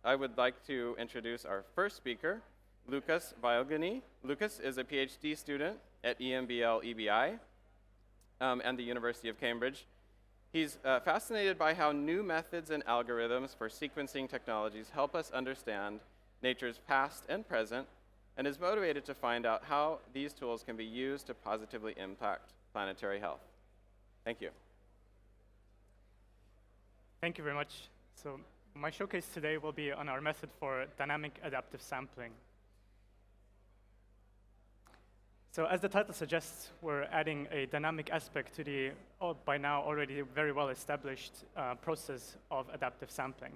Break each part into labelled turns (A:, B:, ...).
A: I would like to introduce our first speaker, Lucas Bielgany. Lucas is a PhD student at EMBL EBI and the University of Cambridge. He's fascinated by how new methods and algorithms for sequencing technologies help us understand nature's past and present, and is motivated to find out how these tools can be used to positively impact planetary health. Thank you.
B: Thank you very much. So my showcase today will be on our method for dynamic adaptive sampling. So as the title suggests, we're adding a dynamic aspect to the by now already very well established process of adaptive sampling.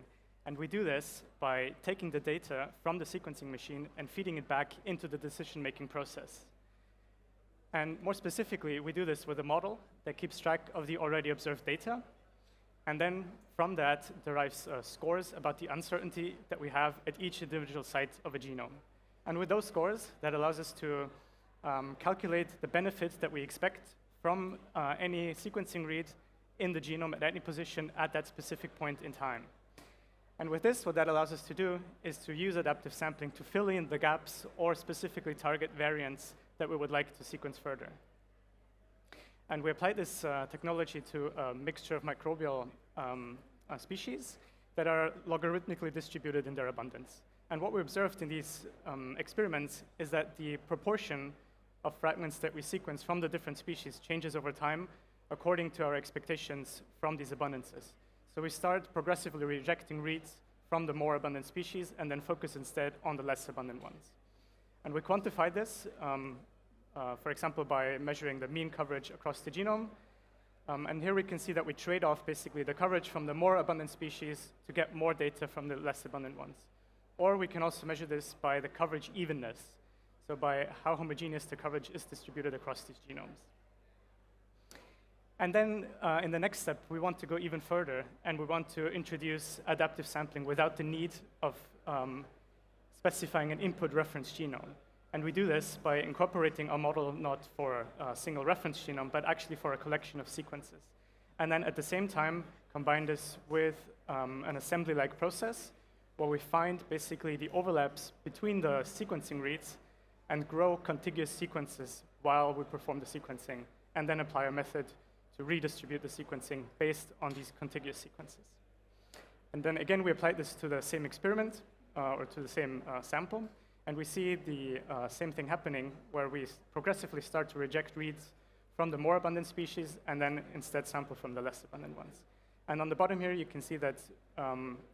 B: And we do this by taking the data from the sequencing machine and feeding it back into the decision-making process. And more specifically, we do this with a model that keeps track of the already observed data, and then from that derives scores about the uncertainty that we have at each individual site of a genome. And with those scores, that allows us to calculate the benefit that we expect from any sequencing read in the genome at any position at that specific point in time. And with this, what that allows us to do is to use adaptive sampling to fill in the gaps or specifically target variants that we would like to sequence further. And we apply this technology to a mixture of microbial species that are logarithmically distributed in their abundance. And what we observed in these experiments is that the proportion of fragments that we sequence from the different species changes over time according to our expectations from these abundances. So we start progressively rejecting reads from the more abundant species and then focus instead on the less abundant ones. And we quantify this, for example, by measuring the mean coverage across the genome. And here we can see that we trade off basically the coverage from the more abundant species to get more data from the less abundant ones. Or we can also measure this by the coverage evenness, so by how homogeneous the coverage is distributed across these genomes. And then in the next step, we want to go even further, and we want to introduce adaptive sampling without the need of specifying an input reference genome. And we do this by incorporating a model not for a single reference genome, but actually for a collection of sequences. And then at the same time, combine this with an assembly-like process where we find basically the overlaps between the sequencing reads and grow contiguous sequences while we perform the sequencing, and then apply a method to redistribute the sequencing based on these contiguous sequences. And then again, we apply this to the same experiment, or to the same sample, and we see the same thing happening where we progressively start to reject reads from the more abundant species and then instead sample from the less abundant ones. And on the bottom here, you can see that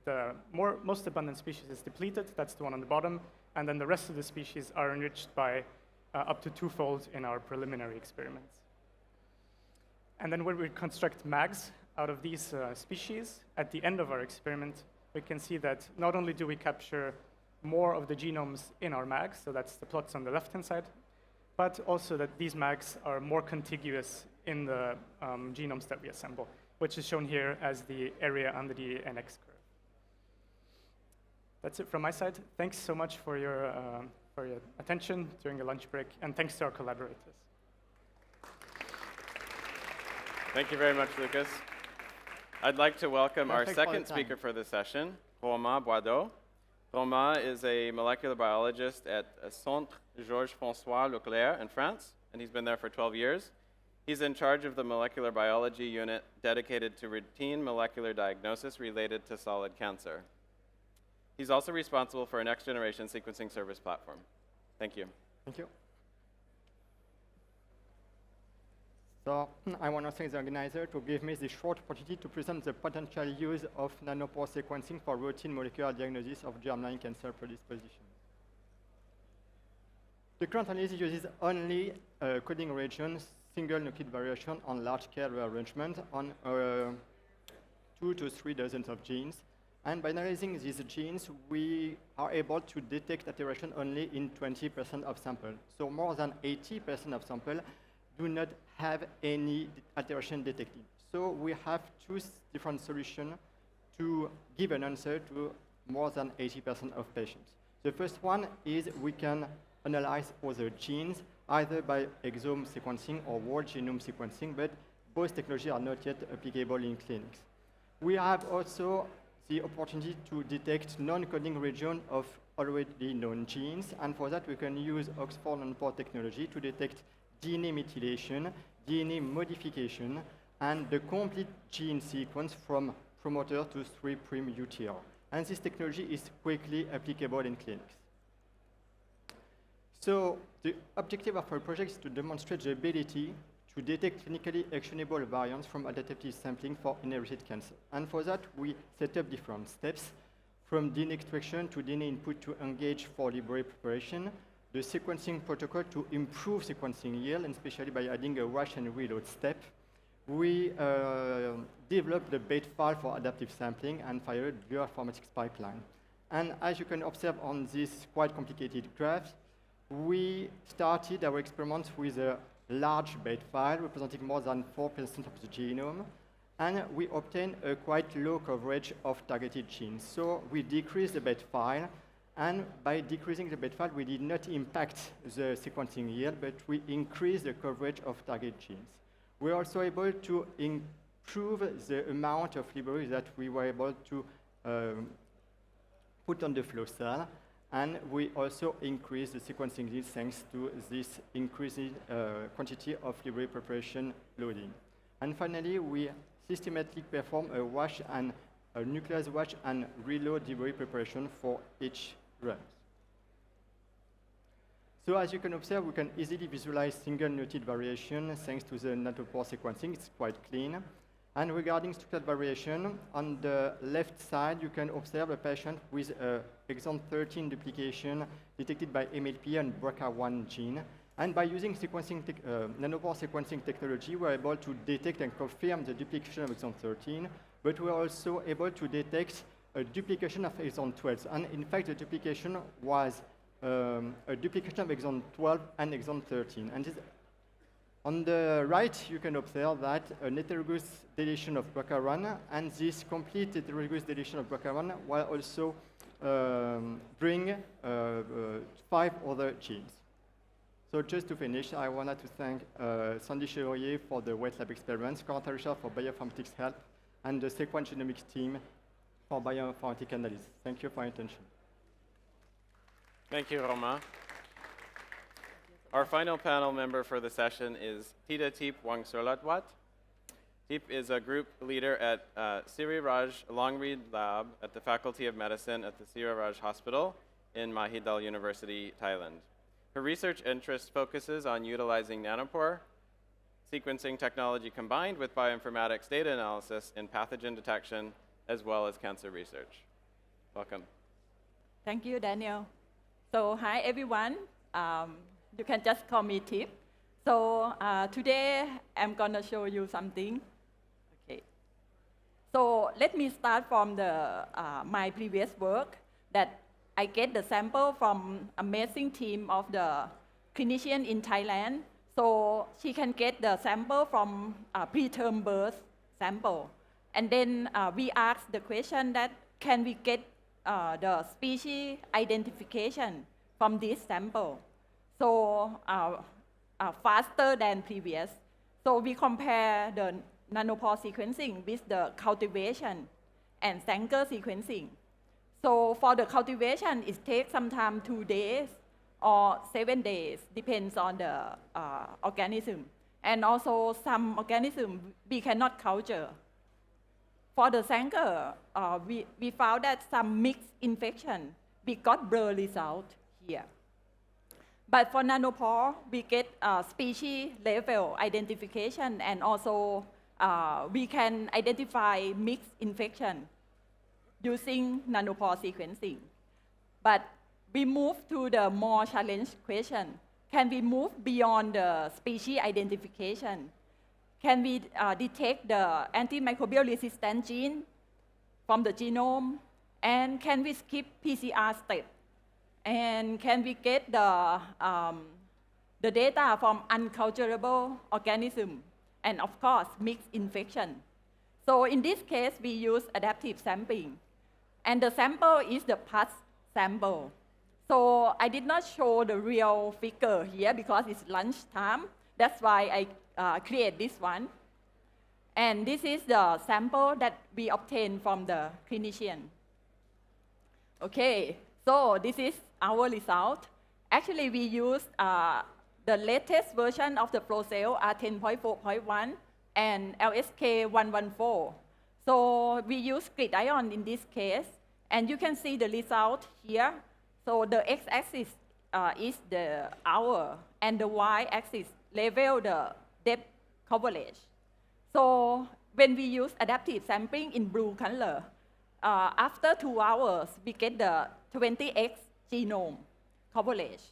B: the most abundant species is depleted, that's the one on the bottom, and then the rest of the species are enriched by up to twofold in our preliminary experiments. And then when we construct MAGs out of these species, at the end of our experiment, we can see that not only do we capture more of the genomes in our MAGs, so that's the plots on the left-hand side, but also that these MAGs are more contiguous in the genomes that we assemble, which is shown here as the area under the NX curve. That's it from my side. Thanks so much for your attention during the lunch break, and thanks to our collaborators.
A: Thank you very much, Lucas. I'd like to welcome our second speaker for the session, Romain Boideau. Romain is a molecular biologist at Centre Georges-François Leclerc in France, and he's been there for 12 years. He's in charge of the molecular biology unit dedicated to routine molecular diagnosis related to solid cancer. He's also responsible for a next-generation sequencing service platform. Thank you.
C: Thank you. So I want to thank the organizer to give me this short opportunity to present the potential use of nanopore sequencing for routine molecular diagnosis of germline cancer predisposition. The current analysis uses only coding regions, single nucleotide variation on large-scale rearrangement on 2 to 3 dozens of genes. And by analyzing these genes, we are able to detect alteration only in 20% of samples. So more than 80% of samples do not have any alteration detected. So we have two different solutions to give an answer to more than 80% of patients. The first one is we can analyze other genes, either by exome sequencing or whole genome sequencing, but both technologies are not yet applicable in clinics. We have also the opportunity to detect non-coding region of already known genes, and for that we can use Oxford Nanopore technology to detect DNA methylation, DNA modification, and the complete gene sequence from promoter to 3' UTR. And this technology is quickly applicable in clinics. So the objective of our project is to demonstrate the ability to detect clinically actionable variants from adaptive sampling for inherited cancer. And for that, we set up different steps, from DNA extraction to DNA input to engage for library preparation, the sequencing protocol to improve sequencing yield, and especially by adding a wash and reload step. We developed the bait file for adaptive sampling and fired bioinformatics pipeline. And as you can observe on this quite complicated graph, we started our experiments with a large bait file representing more than 4% of the genome, and we obtained a quite low coverage of targeted genes. So we decreased the bait file, and by decreasing the bait file, we did not impact the sequencing yield, but we increased the coverage of target genes. We were also able to improve the amount of libraries that we were able to put on the flow cell, and we also increased the sequencing yield thanks to this increasing quantity of library preparation loading. And finally, we systematically perform a nucleus wash and reload library preparation for each run. So as you can observe, we can easily visualize single nucleotide variation thanks to the nanopore sequencing. It's quite clean. And regarding structural variation, on the left side, you can observe a patient with exon 13 duplication detected by MLP and BRCA1 gene. And by using nanopore sequencing technology, we're able to detect and confirm the duplication of exon 13, but we're also able to detect a duplication of exon 12. And in fact, the duplication was a duplication of exon 12 and exon 13. And on the right, you can observe that an heterologous deletion of BRCA1, and this complete heterologous deletion of BRCA1 will also bring 5 other genes. So just to finish, I wanted to thank Sandy Chevrier for the wet lab experiments, Corentin Richard for bioinformatics help, and the Sequence Genomics team for bioinformatics analysis. Thank you for your attention.
A: Thank you, Romain. Our final panel member for the session is Thithadeep Wangsuratwat. Deep is a group leader at Siri Raj Longread Lab at the Faculty of Medicine at the Siri Raj Hospital in Mahidol University, Thailand. Her research interest focuses on utilizing nanopore sequencing technology combined with bioinformatics data analysis in pathogen detection as well as cancer research. Welcome.
D: Thank you, Daniel. So hi, everyone. You can just call me Tip. So today, I'm going to show you something. Okay. So let me start from my previous work that I get the sample from amazing team of the clinician in Thailand. So she can get the sample from preterm birth sample. And then we ask the question that can we get the species identification from this sample? So faster than previous. So we compare the nanopore sequencing with the cultivation and Sanger sequencing. So for the cultivation, it takes sometimes 2 days or 7 days, depends on the organism. And also some organism we cannot culture. For the Sanger, we found that some mixed infection, we got blur result here. But for nanopore, we get species level identification, and also we can identify mixed infection using nanopore sequencing. But we move to the more challenged question. Can we move beyond the species identification? Can we detect the antimicrobial resistant gene from the genome? And can we skip PCR step? And can we get the data from unculturable organism? And of course, mixed infection. So in this case, we use adaptive sampling. And the sample is the pus sample. So I did not show the real figure here because it's lunchtime. That's why I create this one. And this is the sample that we obtained from the clinician. Okay, so this is our result. Actually, we used the latest version of the flow cell R10.4.1 and LSK 114. So we use GridION in this case, and you can see the result here. So the x-axis is the hour, and the y-axis level the depth coverage. So when we use adaptive sampling in blue color, after 2 hours, we get the 20x genome coverage.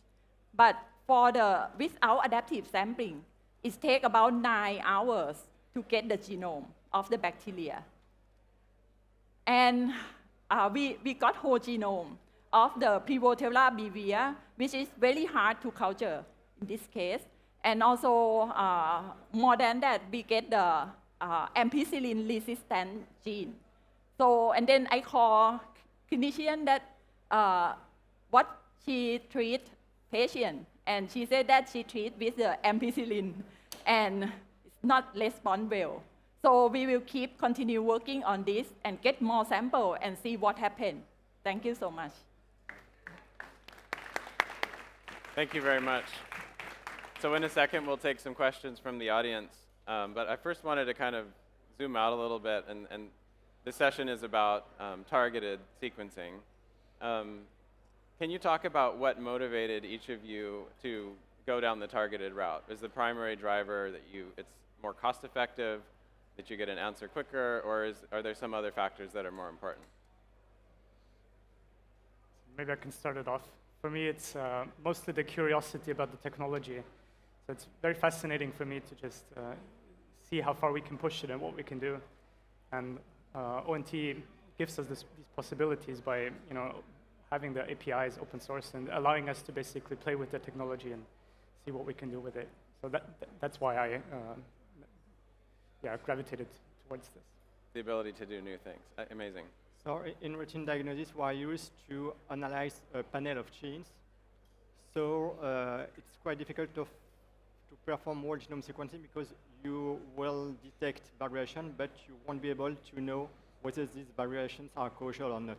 D: But for the without adaptive sampling, it takes about 9 hours to get the genome of the bacteria. And we got whole genome of the Prevotella brevia, which is very hard to culture in this case. And also, more than that, we get the ampicillin-resistant gene. So, and then I call clinician that what she treat patient, and she said that she treat with the ampicillin, and it's not respond well. So we will continue working on this and get more sample and see what happened. Thank you so much.
A: Thank you very much. So in a second, we'll take some questions from the audience. But I first wanted to kind of zoom out a little bit, and this session is about targeted sequencing. Can you talk about what motivated each of you to go down the targeted route? Is the primary driver that it's more cost effective, that you get an answer quicker, or are there some other factors that are more important?
B: Maybe I can start it off. For me, it's mostly the curiosity about the technology. So it's very fascinating for me to just see how far we can push it and what we can do. And ONT gives us these possibilities by having the APIs open source and allowing us to basically play with the technology and see what we can do with it. So that's why I gravitated towards this.
A: The ability to do new things. Amazing.
C: So in routine diagnosis, we are used to analyze a panel of genes. So it's quite difficult to perform whole genome sequencing because you will detect variation, but you won't be able to know whether these variations are causal or not.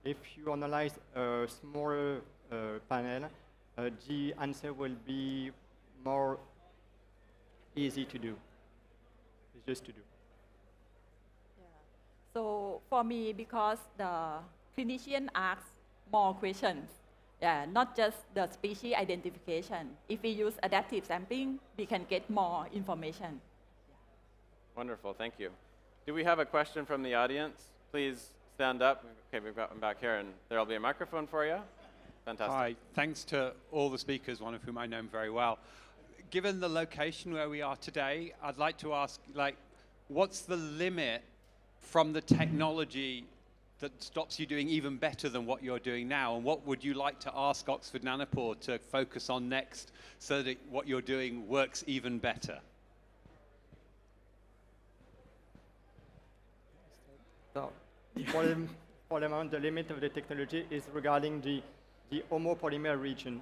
C: If you analyze a smaller panel, the answer will be more easy to do. It's just to do.
D: So for me, because the clinician asks more questions, not just the species identification. If we use adaptive sampling, we can get more information.
A: Wonderful, thank you. Do we have a question from the audience? Please stand up. Okay, we've got one back here, and there will be a microphone for you. Fantastic.
E: Hi, thanks to all the speakers, one of whom I know very well. Given the location where we are today, I'd like to ask, what's the limit from the technology that stops you doing even better than what you're doing now? And what would you like to ask Oxford Nanopore to focus on next so that what you're doing works even better?
C: So for the moment, the limit of the technology is regarding the homopolymer region.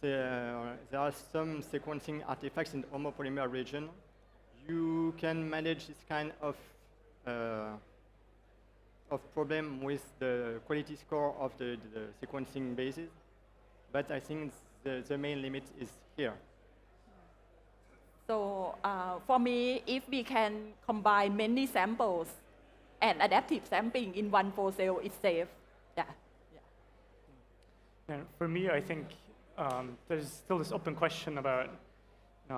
C: There are some sequencing artifacts in the homopolymer region. You can manage this kind of problem with the quality score of the sequencing bases, but I think the main limit is here.
D: So for me, if we can combine many samples and adaptive sampling in one flow cell, it's safe.
B: And for me, I think there's still this open question about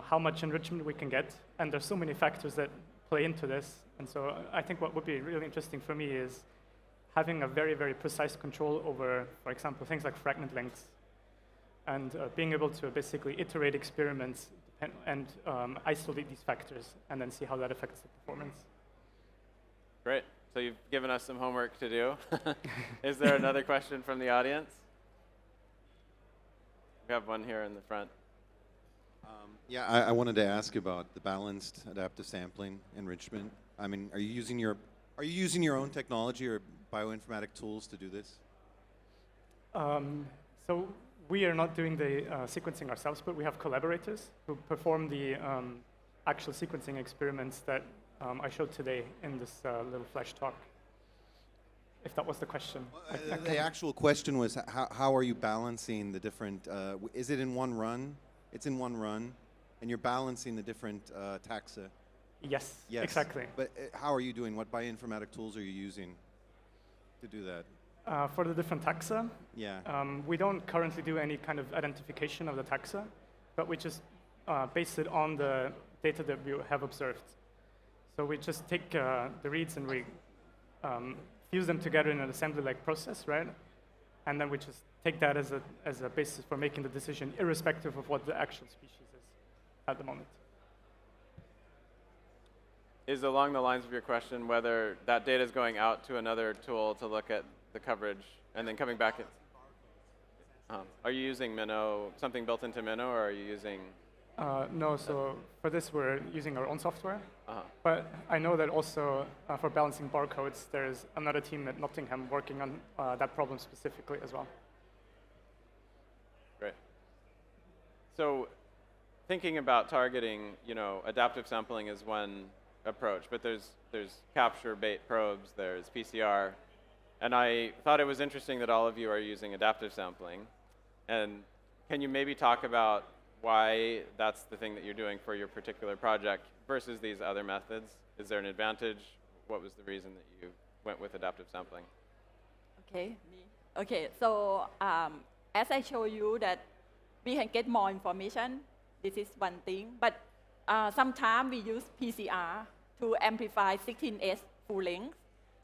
B: how much enrichment we can get, and there's so many factors that play into this. And so I think what would be really interesting for me is having a very, very precise control over, for example, things like fragment lengths, and being able to basically iterate experiments and isolate these factors, and then see how that affects the performance.
A: Great. So you've given us some homework to do. Is there another question from the audience? We have one here in the front.
F: I wanted to ask about the balanced adaptive sampling enrichment. I mean, are you using your own technology or bioinformatic tools to do this?
B: So we are not doing the sequencing ourselves, but we have collaborators who perform the actual sequencing experiments that I showed today in this little flash talk. If that was the question.
F: The actual question was how are you balancing the different, is it in one run? It's in one run, and you're balancing the different taxa.
B: Yes,
F: Yes.
B: exactly.
F: But how are you doing? What bioinformatic tools are you using to do that?
B: For the different taxa,
F: Yeah.
B: we don't currently do any kind of identification of the taxa, but we just base it on the data that we have observed. So we just take the reads and we fuse them together in an assembly-like process, right? And then we just take that as a basis for making the decision, irrespective of what the actual species is at the moment.
A: Is along the lines of your question whether that data is going out to another tool to look at the coverage and then coming back. Are you using Minnow, something built into Minnow, or are you using?
B: No, so for this we're using our own software.
A: Uh-huh.
B: But I know that also for balancing barcodes, there's another team at Nottingham working on that problem specifically as well.
A: Great. So thinking about targeting, adaptive sampling is one approach, but there's capture bait probes, there's PCR, and I thought it was interesting that all of you are using adaptive sampling. And can you maybe talk about why that's the thing that you're doing for your particular project versus these other methods? Is there an advantage? What was the reason that you went with adaptive sampling?
D: Okay, me. Okay, so as I show you that we can get more information, this is one thing, but sometimes we use PCR to amplify 16S full length.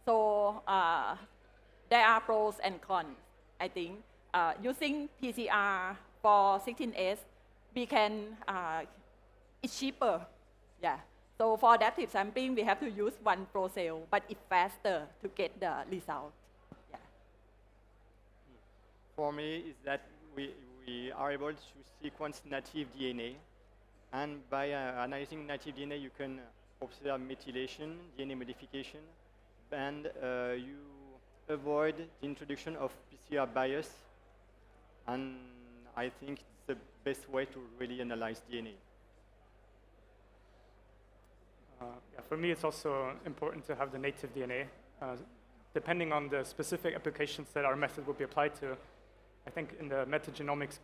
D: So there are pros and cons, I think. Using PCR for 16S, we can, it's cheaper. Yeah. So for adaptive sampling, we have to use one flow cell, but it's faster to get the result. Yeah.
C: For me, is that we are able to sequence native DNA. And by analyzing native DNA, you can observe methylation, DNA modification, and you avoid the introduction of PCR bias. And I think it's the best way to really analyze DNA.
B: Yeah, for me, it's also important to have the native DNA. Depending on the specific applications that our method will be applied to, I think in the metagenomics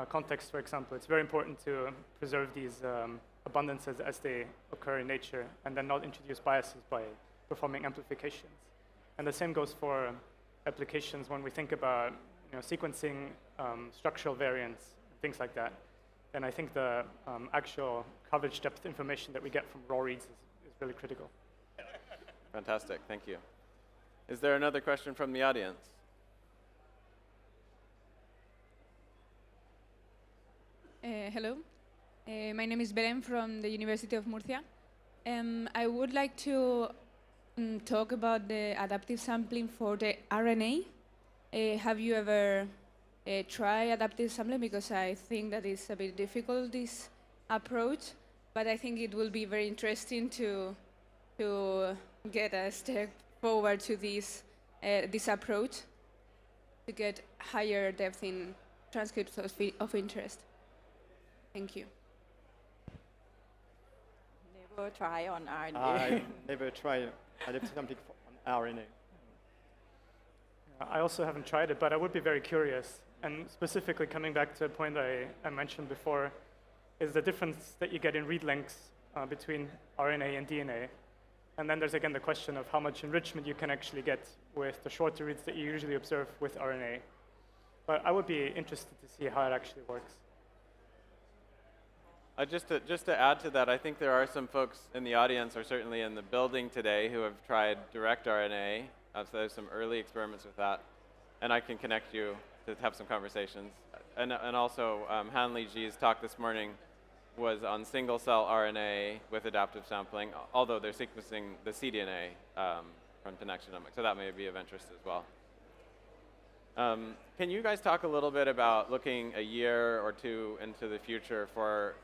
B: context, for example, it's very important to preserve these abundances as they occur in nature and then not introduce biases by performing amplifications. And the same goes for applications when we think about sequencing structural variants, things like that. Then I think the actual coverage depth information that we get from raw reads is really critical.
A: Fantastic, thank you. Is there another question from the audience?
G: Hello, my name is Beren from the University of Murcia. I would like to talk about the adaptive sampling for the RNA. Have you ever tried adaptive sampling? Because I think that it's a bit difficult, this approach, but I think it will be very interesting to get a step forward to this approach to get higher depth in transcripts of interest. Thank you.
D: Never try on RNA.
C: I never tried adaptive sampling on RNA.
B: I also haven't tried it, but I would be very curious. And specifically coming back to a point I mentioned before, is the difference that you get in read lengths between RNA and DNA. And then there's again the question of how much enrichment you can actually get with the shorter reads that you usually observe with RNA. But I would be interested to see how it actually works.
A: Just to add to that, I think there are some folks in the audience, or certainly in the building today, who have tried direct RNA. So there's some early experiments with that, and I can connect you to have some conversations. And also, Han Li Ji's talk this morning was on single-cell RNA with adaptive sampling, although they're sequencing the cDNA from Tenax Genomics, so that may be of interest as well. Can you guys talk a little bit about looking a year or two into the future for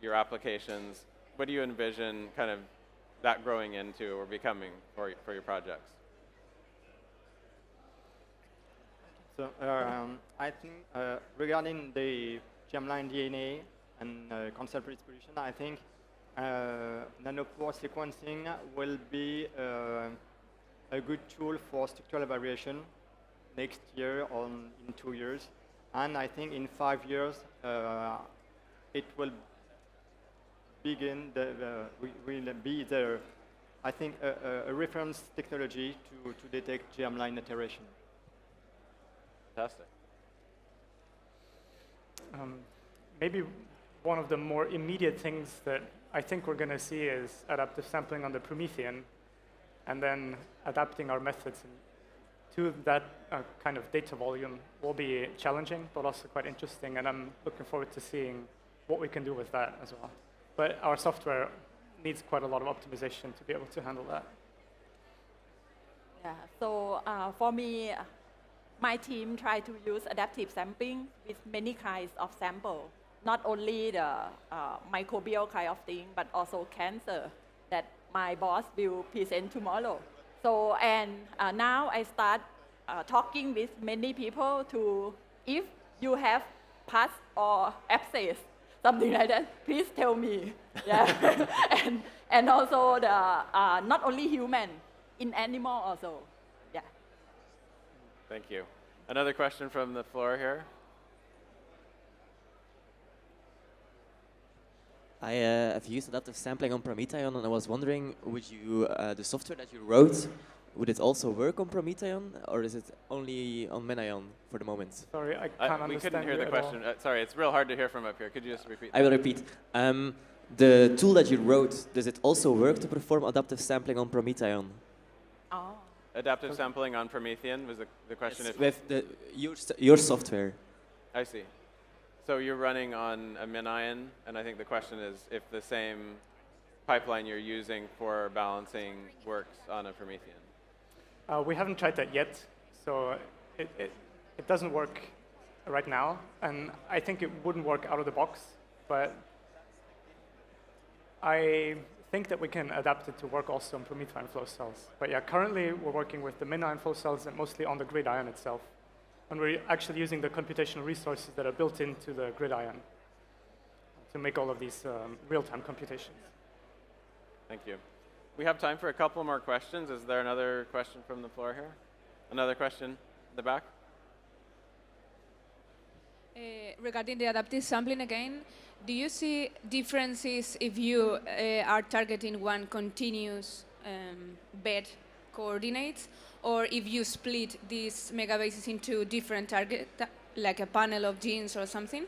A: your applications? What do you envision kind of that growing into or becoming for your projects?
C: So I think regarding the germline DNA and concept resolution, I think nanopore sequencing will be a good tool for structural variation next year or in 2 years. And I think in 5 years, it will begin, will be the, I think, a reference technology to detect germline iteration.
A: Fantastic.
B: Maybe one of the more immediate things that I think we're going to see is adaptive sampling on the Promethean, and then adapting our methods to that kind of data volume will be challenging, but also quite interesting, and I'm looking forward to seeing what we can do with that as well. But our software needs quite a lot of optimization to be able to handle that.
D: Yeah, so for me, my team try to use adaptive sampling with many kinds of sample, not only the microbial kind of thing, but also cancer that my boss will present tomorrow. So, and now I start talking with many people to, if you have pus or abscess, something like that, please tell me. Yeah. and also the, not only human, in animal also. Yeah.
A: Thank you. Another question from the floor here.
H: I have used adaptive sampling on Promethean, and I was wondering, would you, the software that you wrote, would it also work on Promethean, or is it only on Menayon for the moment?
B: Sorry, I can't understand
A: We couldn't hear
B: you
A: the
B: at all.
A: question. Sorry, it's real hard to hear from up here. Could you just repeat?
H: I will repeat. The tool that you wrote, does it also work to perform adaptive sampling on Promethean?
D: Oh.
A: Adaptive sampling on Promethean was the question.
H: Yes,
A: If
H: with your software.
A: I see. So you're running on a Menayon, and I think the question is if the same pipeline you're using for balancing works on a Promethean.
B: We haven't tried that yet, so it doesn't work right now, and I think it wouldn't work out of the box, but I think that we can adapt it to work also on Promethean flow cells. But yeah, currently we're working with the Menayon flow cells and mostly on the GridION itself. And we're actually using the computational resources that are built into the GridION to make all of these real-time computations.
A: Thank you. We have time for a couple more questions. Is there another question from the floor here? Another question in the back?
G: Regarding the adaptive sampling again, do you see differences if you are targeting one continuous bed coordinates, or if you split these megabases into different targets, like a panel of genes or something?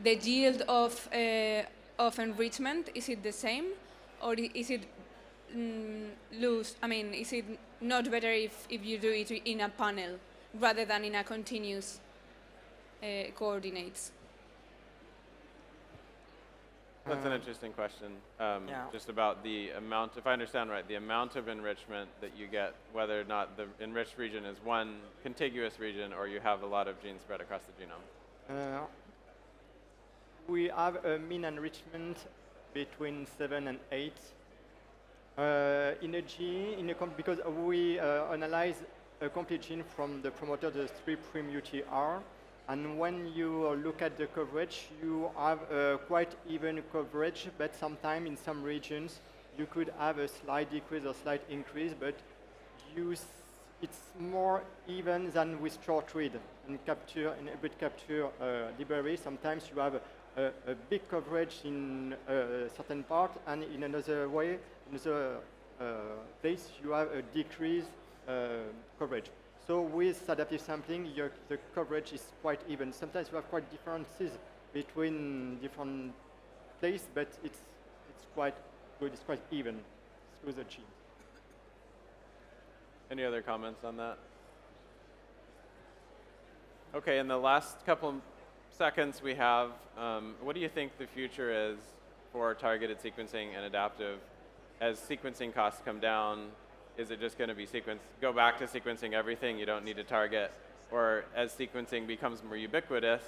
G: The yield of enrichment, is it the same, or is it loose? I mean, is it not better if you do it in a panel rather than in a continuous coordinates?
A: That's an interesting question.
C: Yeah.
A: Just about the amount, if I understand right, the amount of enrichment that you get, whether or not the enriched region is one contiguous region or you have a lot of genes spread across the genome.
C: We have a mean enrichment between 7 and 8 in a gene, because we analyze a complete gene from the promoter, the 3' UTR. And when you look at the coverage, you have a quite even coverage, but sometimes in some regions you could have a slight decrease or slight increase, but it's more even than with short read and capture and hybrid capture library. Sometimes you have a big coverage in a certain part, and in another way, in another place, you have a decreased coverage. So with adaptive sampling, the coverage is quite even. Sometimes you have quite differences between different places, but it's quite good. It's quite even through the gene.
A: Any other comments on that? Okay, in the last couple seconds we have, what do you think the future is for targeted sequencing and adaptive? As sequencing costs come down, is it just going to be go back to sequencing everything, you don't need to target? Or as sequencing becomes more ubiquitous,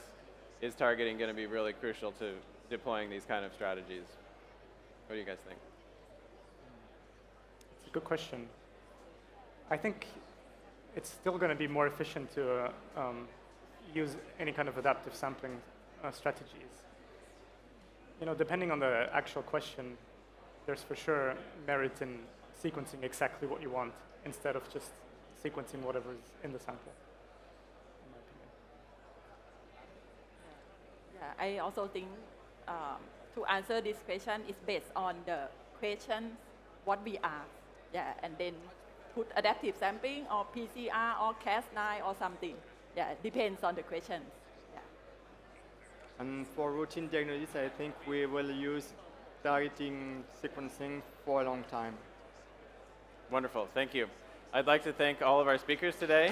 A: is targeting going to be really crucial to deploying these kind of strategies? What do you guys think?
B: It's a good question. I think it's still going to be more efficient to use any kind of adaptive sampling strategies. You know, depending on the actual question, there's for sure merit in sequencing exactly what you want instead of just sequencing whatever is in the sample, in my opinion.
D: Yeah, I also think to answer this question is based on the questions what we ask. Yeah, and then put adaptive sampling or PCR or Cas9 or something. Yeah, it depends on the questions. Yeah.
C: And for routine diagnosis, I think we will use targeting sequencing for a long time.
A: Wonderful, thank you. I'd like to thank all of our speakers today.